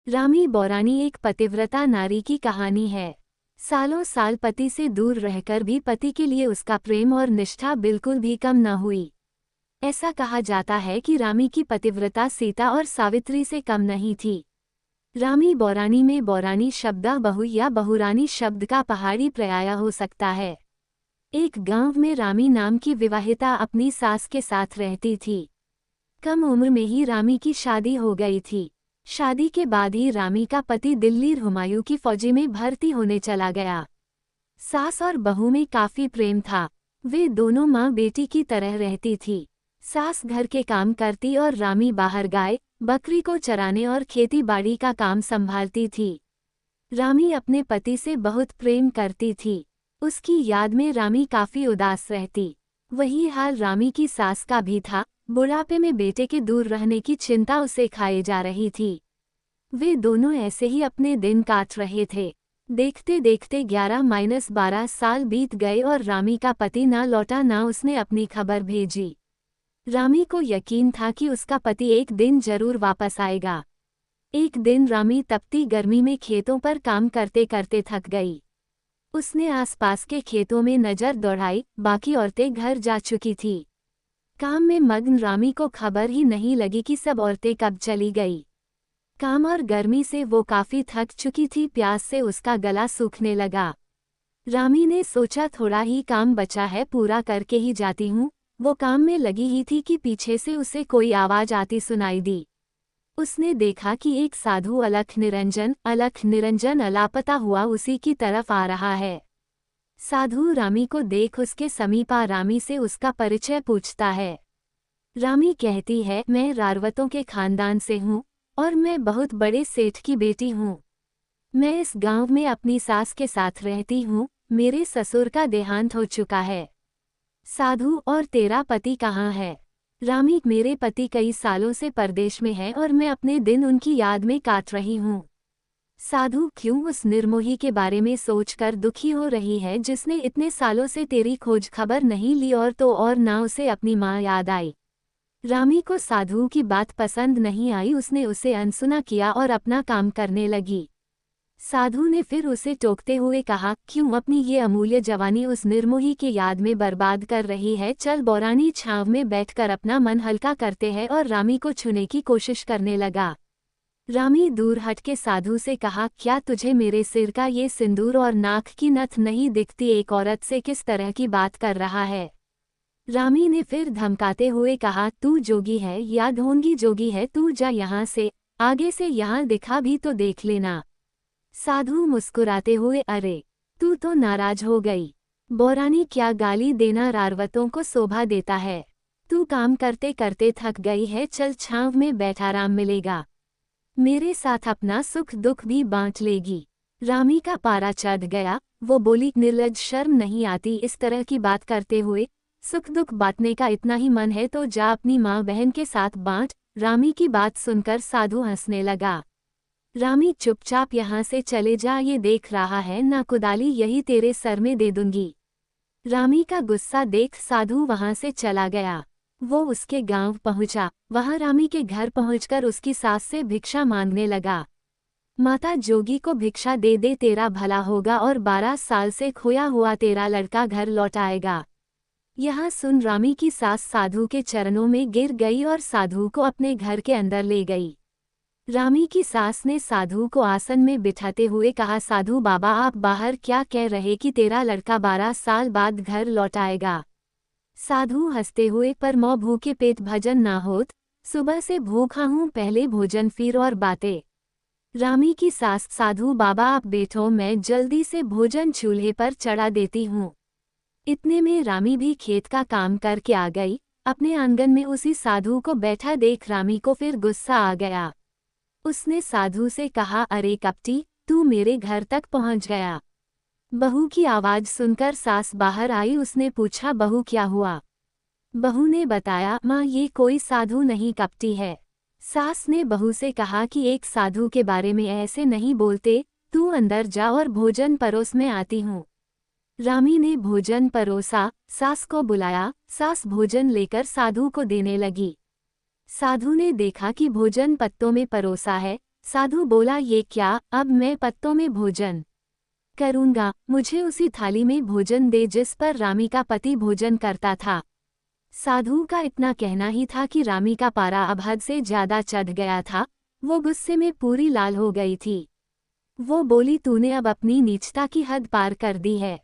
रामी बौरानी एक पतिव्रता नारी की कहानी है। सालों साल पति से दूर रहकर भी पति के लिए उसका प्रेम और निष्ठा बिल्कुल भी कम न हुई। ऐसा कहा जाता है कि रामी की पतिव्रता सीता और सावित्री से कम नहीं थी। रामी बौरानी में बौरानी शब्द बहू या बहुरानी शब्द का पहाड़ी पर्याय हो सकता है। एक गांव में रामी नाम की विवाहिता अपनी सास के साथ रहती थी। कम उम्र में ही रामी की शादी हो गई थी। शादी के बाद ही रामी का पति दिल्ली हुमायूं की फौजी में भर्ती होने चला गया। सास और बहू में काफी प्रेम था। वे दोनों माँ बेटी की तरह रहती थी। सास घर के काम करती और रामी बाहर गाय बकरी को चराने और खेती बाड़ी का काम संभालती थी। रामी अपने पति से बहुत प्रेम करती थी। उसकी याद में रामी काफी उदास रहती। वही हाल रामी की सास का भी था। बुढ़ापे में बेटे के दूर रहने की चिंता उसे खाए जा रही थी। वे दोनों ऐसे ही अपने दिन काट रहे थे। देखते देखते 11-12 साल बीत गए और रामी का पति ना लौटा, ना उसने अपनी खबर भेजी। रामी को यकीन था कि उसका पति एक दिन जरूर वापस आएगा। एक दिन रामी तपती गर्मी में खेतों पर काम करते करते थक गई। उसने आसपास के खेतों में नजर दौड़ाई। बाकी औरतें घर जा चुकी थी। काम में मग्न रामी को खबर ही नहीं लगी कि सब औरतें कब चली गई। काम और गर्मी से वो काफी थक चुकी थी। प्यास से उसका गला सूखने लगा। रामी ने सोचा थोड़ा ही काम बचा है, पूरा करके ही जाती हूँ। वो काम में लगी ही थी कि पीछे से उसे कोई आवाज आती सुनाई दी। उसने देखा कि एक साधु अलख निरंजन अलापता हुआ उसी की तरफ आ रहा है। साधु रामी को देख उसके समीप आ रामी से उसका परिचय पूछता है। रामी कहती है, मैं रारवतों के खानदान से हूँ और मैं बहुत बड़े सेठ की बेटी हूँ। मैं इस गांव में अपनी सास के साथ रहती हूँ। मेरे ससुर का देहांत हो चुका है। साधु, और तेरा पति कहाँ है? रामी, मेरे पति कई सालों से परदेश में है और मैं अपने दिन उनकी याद में काट रही हूँ। साधु, क्यों? उस निर्मोही के बारे में सोचकर दुखी हो रही है जिसने इतने सालों से तेरी खोज खबर नहीं ली, और तो और ना उसे अपनी माँ याद आई। रामी को साधु की बात पसंद नहीं आई। उसने उसे अनसुना किया और अपना काम करने लगी। साधु ने फिर उसे टोकते हुए कहा, क्यों अपनी ये अमूल्य जवानी उस निर्मोही के याद में बर्बाद कर रही है? चल, बौरानी छांव में बैठकर अपना मन हल्का करते हैं। और रामी को छूने की कोशिश करने लगा। रामी दूर हट के साधु से कहा, क्या तुझे मेरे सिर का ये सिंदूर और नाक की नथ नहीं दिखती? एक औरत से किस तरह की बात कर रहा है? रामी ने फिर धमकाते हुए कहा, तू जोगी है या ढोंगी जोगी है? तू जा यहाँ से, आगे से यहाँ दिखा भी तो देख लेना। साधु मुस्कुराते हुए, अरे तू तो नाराज हो गई। बौरानी, क्या गाली देना रारवतों को शोभा देता है? तू काम करते करते थक गई है, चल छांव में बैठ, आराम मिलेगा। मेरे साथ अपना सुख दुख भी बांट लेगी। रामी का पारा चढ़ गया। वो बोली, निर्लज्ज, शर्म नहीं आती इस तरह की बात करते हुए? सुख दुख बांटने का इतना ही मन है तो जा अपनी माँ बहन के साथ बांट। रामी की बात सुनकर साधु हंसने लगा। रामी, चुपचाप यहाँ से चले जा, ये देख रहा है ना कुदाली यही तेरे सर में दे दूंगी। रामी का गुस्सा देख साधु वहां से चला गया। वो उसके गांव पहुंचा। वहां रामी के घर पहुंचकर उसकी सास से भिक्षा मांगने लगा। माता जोगी को भिक्षा दे दे, तेरा भला होगा और 12 साल से खोया हुआ तेरा लड़का घर लौट आएगा। यहाँ सुन रामी की सास साधु के चरणों में गिर गई और साधु को अपने घर के अंदर ले गई। रामी की सास ने साधु को आसन में बिठाते हुए कहा, साधु बाबा, आप बाहर क्या कह रहे कि तेरा लड़का 12 साल बाद घर लौट आएगा? साधु हंसते हुए, पर मौ भूखे पेट भजन ना होत, सुबह से भूखा हूँ, पहले भोजन फिर और बातें। रामी की सास, साधु बाबा आप बैठो, मैं जल्दी से भोजन चूल्हे पर चढ़ा देती हूँ। इतने में रामी भी खेत का काम करके आ गई। अपने आंगन में उसी साधु को बैठा देख रामी को फिर गुस्सा आ गया। उसने साधु से कहा, अरे कपटी, तू मेरे घर तक पहुँच गया। बहू की आवाज सुनकर सास बाहर आई। उसने पूछा, बहू क्या हुआ? बहू ने बताया, माँ ये कोई साधु नहीं, कपटी है। सास ने बहू से कहा कि एक साधु के बारे में ऐसे नहीं बोलते, तू अंदर जा और भोजन परोस, मैं आती हूँ। रामी ने भोजन परोसा। सास को बुलाया। सास भोजन लेकर साधु को देने लगी। साधु ने देखा कि भोजन पत्तों में परोसा है। साधु बोला, ये क्या, अब मैं पत्तों में भोजन करूंगा, मुझे उसी थाली में भोजन दे जिस पर रामी का पति भोजन करता था। साधु का इतना कहना ही था कि रामी का पारा अब हद से ज्यादा चढ़ गया था। वो गुस्से में पूरी लाल हो गई थी। वो बोली, तूने अब अपनी नीचता की हद पार कर दी है।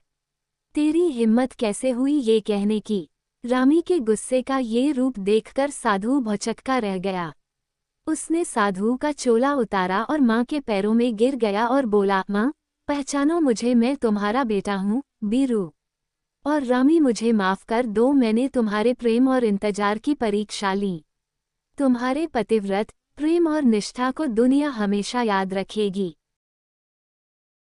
तेरी हिम्मत कैसे हुई ये कहने की। रामी के गुस्से का ये रूप देखकर साधु भौचक्का रह गया। उसने साधु का चोला उतारा और माँ के पैरों में गिर गया और बोला, माँ, पहचानो मुझे, मैं तुम्हारा बेटा हूँ, बीरू। और रामी, मुझे माफ कर दो, मैंने तुम्हारे प्रेम और इंतजार की परीक्षा ली। तुम्हारे पतिव्रत प्रेम और निष्ठा को दुनिया हमेशा याद रखेगी।